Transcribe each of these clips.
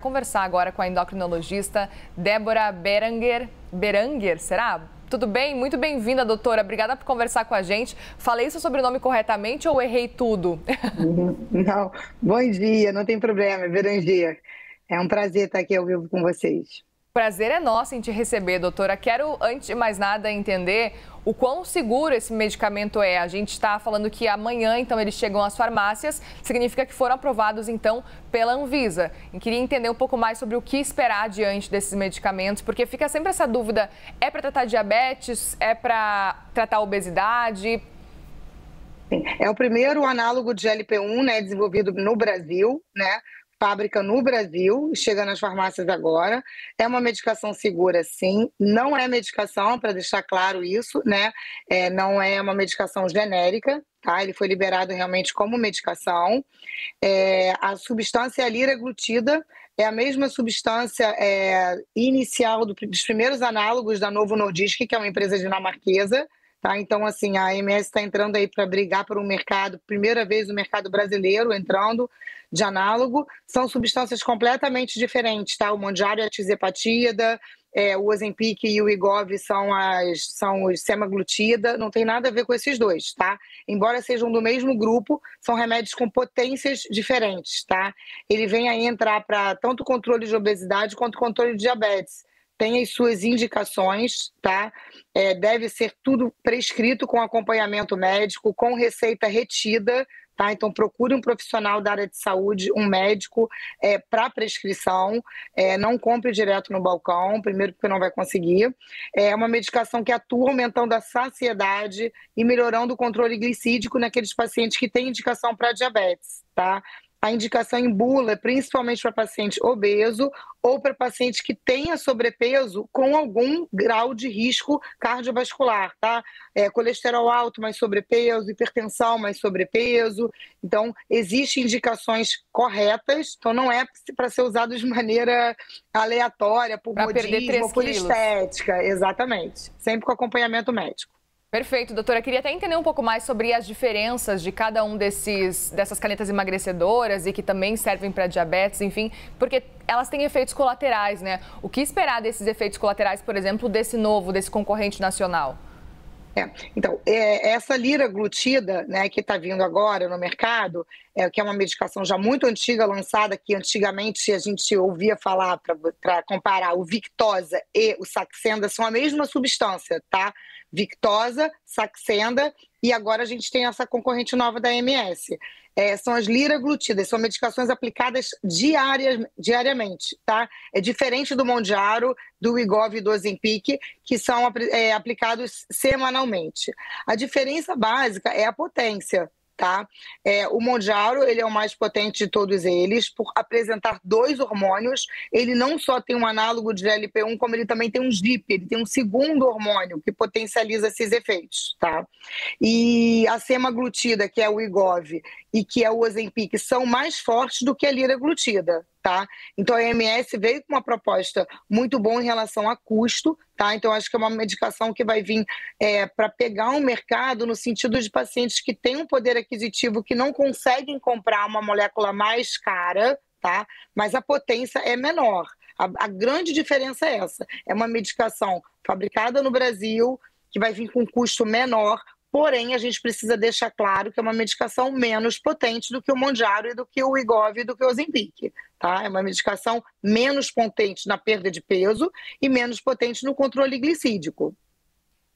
conversar agora com a endocrinologista Débora Beranger, será? Tudo bem? Muito bem-vinda, doutora. Obrigada por conversar com a gente. Falei seu sobrenome corretamente ou errei tudo? Não, bom dia, não tem problema, Beranger. É um prazer estar aqui ao vivo com vocês. Prazer é nosso em te receber, doutora. Quero, antes de mais nada, entender o quão seguro esse medicamento é. A gente está falando que amanhã, então, eles chegam às farmácias, significa que foram aprovados, então, pela Anvisa. E queria entender um pouco mais sobre o que esperar diante desses medicamentos, porque fica sempre essa dúvida, é para tratar diabetes, é para tratar obesidade? Sim, é o primeiro análogo de GLP-1, né, desenvolvido no Brasil, né? Fábrica no Brasil, chega nas farmácias agora. É uma medicação segura, sim. Não é medicação, para deixar claro isso, né? Não é uma medicação genérica, tá? Ele foi liberado realmente como medicação. A substância é a liraglutida, é a mesma substância inicial dos primeiros análogos da Novo Nordisk, que é uma empresa dinamarquesa. Tá? Então, assim, a AMS está entrando aí para brigar por um mercado, primeira vez o mercado brasileiro entrando de análogo, são substâncias completamente diferentes, tá? O Mounjaro é a tirzepatida, o Ozempic e o Wegovy são os semaglutida, não tem nada a ver com esses dois, tá? Embora sejam do mesmo grupo, são remédios com potências diferentes, tá? Ele vem aí entrar para tanto controle de obesidade quanto controle de diabetes. Tem as suas indicações, tá? Deve ser tudo prescrito com acompanhamento médico, com receita retida, tá? Então procure um profissional da área de saúde, um médico, para prescrição. Não compre direto no balcão, primeiro porque não vai conseguir. É uma medicação que atua aumentando a saciedade e melhorando o controle glicídico naqueles pacientes que têm indicação para diabetes, tá? A indicação em bula é principalmente para paciente obeso ou para paciente que tenha sobrepeso com algum grau de risco cardiovascular, tá? Colesterol alto, mais sobrepeso, hipertensão, mais sobrepeso. Então, existem indicações corretas, então não é para ser usado de maneira aleatória, por modismo ou por estética. Exatamente. Sempre com acompanhamento médico. Perfeito, doutora. Queria até entender um pouco mais sobre as diferenças de cada um dessas canetas emagrecedoras e que também servem para diabetes, enfim, porque elas têm efeitos colaterais, né? O que esperar desses efeitos colaterais, por exemplo, desse concorrente nacional? Então, essa liraglutida, né, que está vindo agora no mercado, que é uma medicação já muito antiga, lançada, que antigamente a gente ouvia falar, para comparar, o Victoza e o Saxenda são a mesma substância, tá? Victoza, Saxenda, e agora a gente tem essa concorrente nova da AMS. São as liraglutidas, são medicações aplicadas diariamente, tá? É diferente do Mounjaro, do Wegovy e do Ozempic, que são aplicados semanalmente. A diferença básica é a potência, tá? O Mounjaro, ele é o mais potente de todos eles, por apresentar dois hormônios. Ele não só tem um análogo de GLP-1, como ele também tem um GIP, ele tem um segundo hormônio que potencializa esses efeitos, tá? E a semaglutida, que é o Wegovy, e que é o Ozempic, são mais fortes do que a liraglutida, tá? Então a AMS veio com uma proposta muito boa em relação a custo, tá? Então acho que é uma medicação que vai vir para pegar um mercado no sentido de pacientes que têm um poder aquisitivo que não conseguem comprar uma molécula mais cara, tá? Mas a potência é menor. A grande diferença é essa. É uma medicação fabricada no Brasil, que vai vir com um custo menor, porém a gente precisa deixar claro que é uma medicação menos potente do que o Mounjaro e do que o Wegovy e do que o Ozempic, tá? É uma medicação menos potente na perda de peso e menos potente no controle glicídico.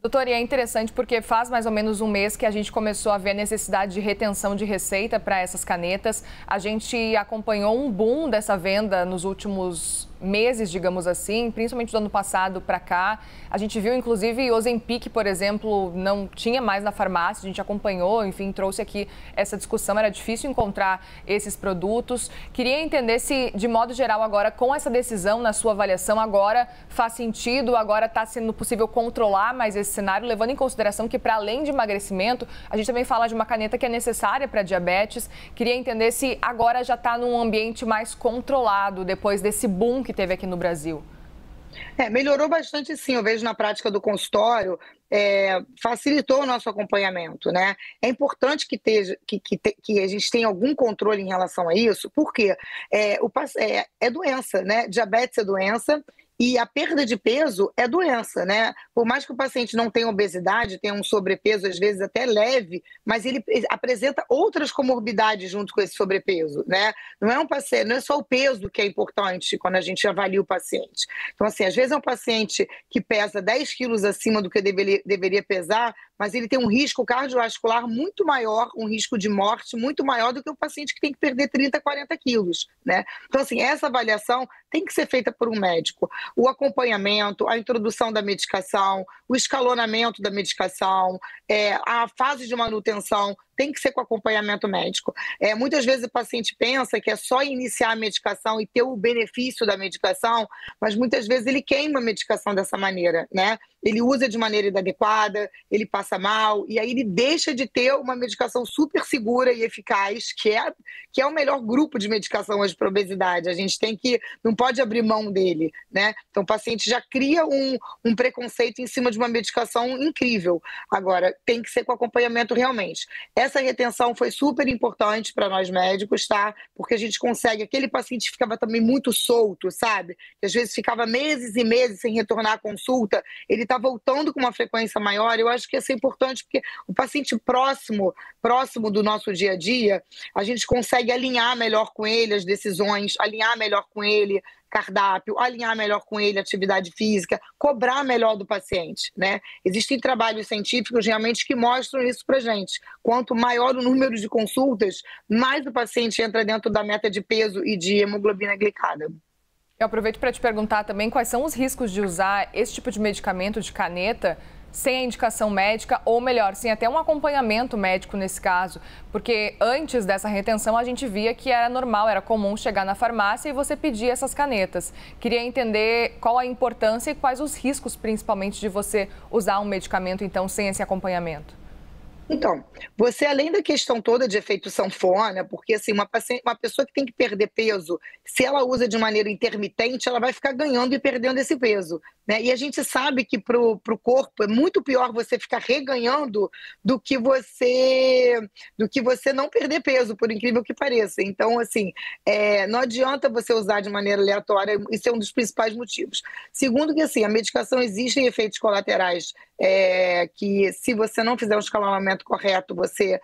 Doutora, e é interessante porque faz mais ou menos um mês que a gente começou a ver a necessidade de retenção de receita para essas canetas. A gente acompanhou um boom dessa venda nos últimos meses, digamos assim, principalmente do ano passado para cá. A gente viu, inclusive, Ozempic, por exemplo, não tinha mais na farmácia, a gente acompanhou, enfim, trouxe aqui essa discussão, era difícil encontrar esses produtos. Queria entender se, de modo geral, agora, com essa decisão, na sua avaliação, agora faz sentido, agora está sendo possível controlar mais esse cenário, levando em consideração que, para além de emagrecimento, a gente também fala de uma caneta que é necessária para diabetes. Queria entender se agora já está num ambiente mais controlado, depois desse boom que teve aqui no Brasil. Melhorou bastante sim, eu vejo na prática do consultório, facilitou o nosso acompanhamento, né. É importante que a gente tenha algum controle em relação a isso, porque, é doença, né, diabetes é doença, e a perda de peso é doença, né. Por mais que o paciente não tenha obesidade, tenha um sobrepeso, às vezes até leve, mas ele apresenta outras comorbidades junto com esse sobrepeso, né. Não é só o peso que é importante quando a gente avalia o paciente. Então, assim, às vezes é um paciente que pesa 10 quilos acima do que deveria pesar, mas ele tem um risco cardiovascular muito maior, um risco de morte muito maior do que o paciente que tem que perder 30, 40 quilos, né? Então, assim, essa avaliação tem que ser feita por um médico. O acompanhamento, a introdução da medicação, o escalonamento da medicação, a fase de manutenção tem que ser com acompanhamento médico. Muitas vezes o paciente pensa que é só iniciar a medicação e ter o benefício da medicação, mas muitas vezes ele queima a medicação dessa maneira, né? Ele usa de maneira inadequada, ele passa mal, e aí ele deixa de ter uma medicação super segura e eficaz, que é o melhor grupo de medicação hoje para obesidade. A gente não pode abrir mão dele, né? Então o paciente já cria um preconceito em cima de uma medicação incrível. Agora, tem que ser com acompanhamento realmente. Essa retenção foi super importante para nós médicos, tá? Porque a gente consegue, aquele paciente ficava também muito solto, sabe? Que às vezes ficava meses e meses sem retornar à consulta, ele está voltando com uma frequência maior. Eu acho que isso é importante porque o paciente próximo do nosso dia a dia, a gente consegue alinhar melhor com ele as decisões, alinhar melhor com ele cardápio, alinhar melhor com ele atividade física, cobrar melhor do paciente, né? Existem trabalhos científicos realmente que mostram isso pra gente. Quanto maior o número de consultas, mais o paciente entra dentro da meta de peso e de hemoglobina glicada. Eu aproveito para te perguntar também quais são os riscos de usar esse tipo de medicamento de caneta sem a indicação médica, ou melhor, sem até um acompanhamento médico nesse caso, porque antes dessa retenção a gente via que era normal, era comum chegar na farmácia e você pedir essas canetas. Queria entender qual a importância e quais os riscos, principalmente, de você usar um medicamento, então, sem esse acompanhamento. Então, você além da questão toda de efeito sanfona, porque assim, uma pessoa que tem que perder peso, se ela usa de maneira intermitente, ela vai ficar ganhando e perdendo esse peso, né? E a gente sabe que pro corpo é muito pior você ficar reganhando do que você não perder peso, por incrível que pareça. Então, assim, não adianta você usar de maneira aleatória, isso é um dos principais motivos. Segundo que, assim, a medicação existem efeitos colaterais que se você não fizer um escalonamento correto, você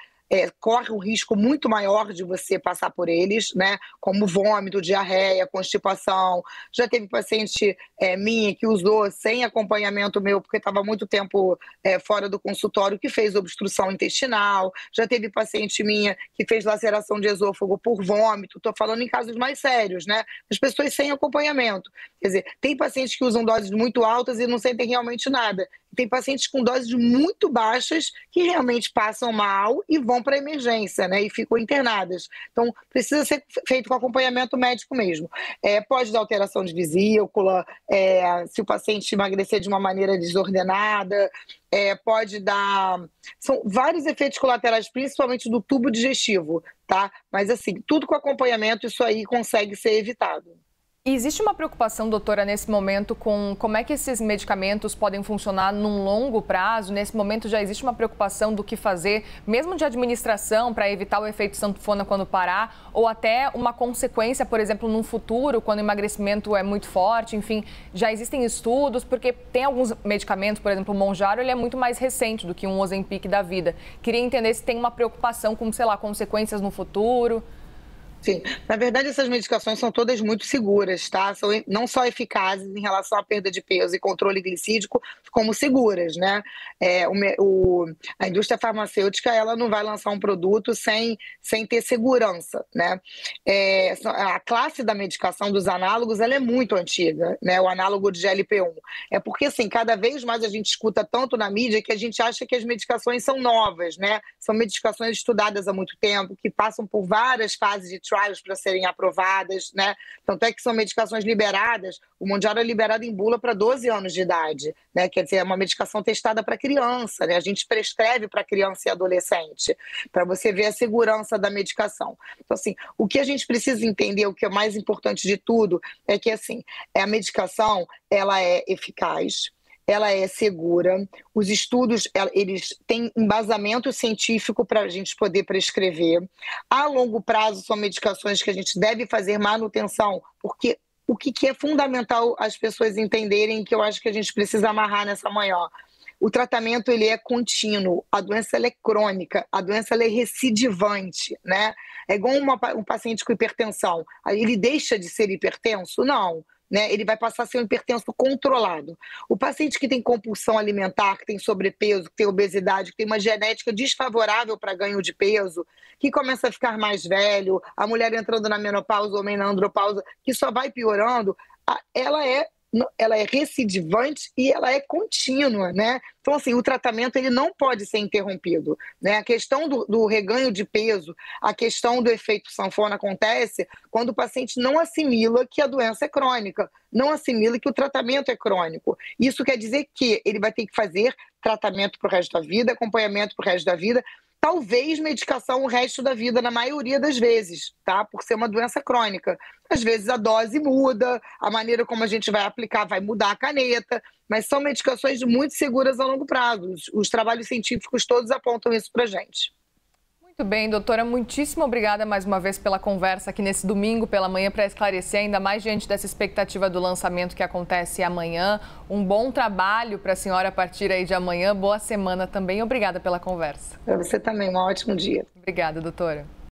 corre um risco muito maior de você passar por eles, né? Como vômito, diarreia, constipação. Já teve paciente minha que usou sem acompanhamento meu, porque estava muito tempo fora do consultório, que fez obstrução intestinal. Já teve paciente minha que fez laceração de esôfago por vômito. Estou falando em casos mais sérios, né? As pessoas sem acompanhamento. Quer dizer, tem pacientes que usam doses muito altas e não sentem realmente nada. Tem pacientes com doses muito baixas que realmente passam mal e vão para a emergência, né? E ficam internadas. Então, precisa ser feito com acompanhamento médico mesmo. Pode dar alteração de vesícula, se o paciente emagrecer de uma maneira desordenada, pode dar... São vários efeitos colaterais, principalmente do tubo digestivo, tá? Mas, assim, tudo com acompanhamento, isso aí consegue ser evitado. E existe uma preocupação, doutora, nesse momento com como é que esses medicamentos podem funcionar num longo prazo? Nesse momento já existe uma preocupação do que fazer, mesmo de administração, para evitar o efeito sanfona quando parar, ou até uma consequência, por exemplo, num futuro, quando o emagrecimento é muito forte, enfim, já existem estudos, porque tem alguns medicamentos, por exemplo, o Mounjaro, ele é muito mais recente do que um Ozempic da vida. Queria entender se tem uma preocupação com, sei lá, consequências no futuro. Sim, na verdade essas medicações são todas muito seguras, tá? São não só eficazes em relação à perda de peso e controle glicídico, como seguras, né? A indústria farmacêutica, ela não vai lançar um produto sem ter segurança, né? A classe da medicação dos análogos, ela é muito antiga, né? O análogo de GLP-1. É porque, assim, cada vez mais a gente escuta tanto na mídia que a gente acha que as medicações são novas, né? São medicações estudadas há muito tempo, que passam por várias fases de trials para serem aprovadas, né? Tanto é que são medicações liberadas, o Mounjaro é liberado em bula para 12 anos de idade, né? Quer dizer, é uma medicação testada para criança, né? A gente prescreve para criança e adolescente, para você ver a segurança da medicação. Então, assim, o que a gente precisa entender, o que é mais importante de tudo, é que, assim, a medicação, ela é eficaz, ela é segura, os estudos, eles têm embasamento científico para a gente poder prescrever. A longo prazo são medicações que a gente deve fazer manutenção, porque o que é fundamental as pessoas entenderem, que eu acho que a gente precisa amarrar nessa manhã, o tratamento ele é contínuo, a doença ela é crônica, a doença ela é recidivante, né? É igual um paciente com hipertensão, ele deixa de ser hipertenso? Não. Né, ele vai passar a ser um hipertenso controlado. O paciente que tem compulsão alimentar, que tem sobrepeso, que tem obesidade, que tem uma genética desfavorável para ganho de peso, que começa a ficar mais velho, a mulher entrando na menopausa, o homem na andropausa, que só vai piorando, ela é recidivante e ela é contínua, né? Então, assim, o tratamento ele não pode ser interrompido, né? A questão do reganho de peso, a questão do efeito sanfona acontece quando o paciente não assimila que a doença é crônica, não assimila que o tratamento é crônico. Isso quer dizer que ele vai ter que fazer tratamento para o resto da vida, acompanhamento para o resto da vida, talvez medicação o resto da vida, na maioria das vezes, tá? Por ser uma doença crônica. Às vezes a dose muda, a maneira como a gente vai aplicar vai mudar a caneta, mas são medicações muito seguras a longo prazo. Os trabalhos científicos todos apontam isso pra gente. Muito bem, doutora, muitíssimo obrigada mais uma vez pela conversa aqui nesse domingo pela manhã para esclarecer ainda mais diante dessa expectativa do lançamento que acontece amanhã. Um bom trabalho para a senhora a partir aí de amanhã. Boa semana também. Obrigada pela conversa. Para você também, um ótimo dia. Obrigada, doutora.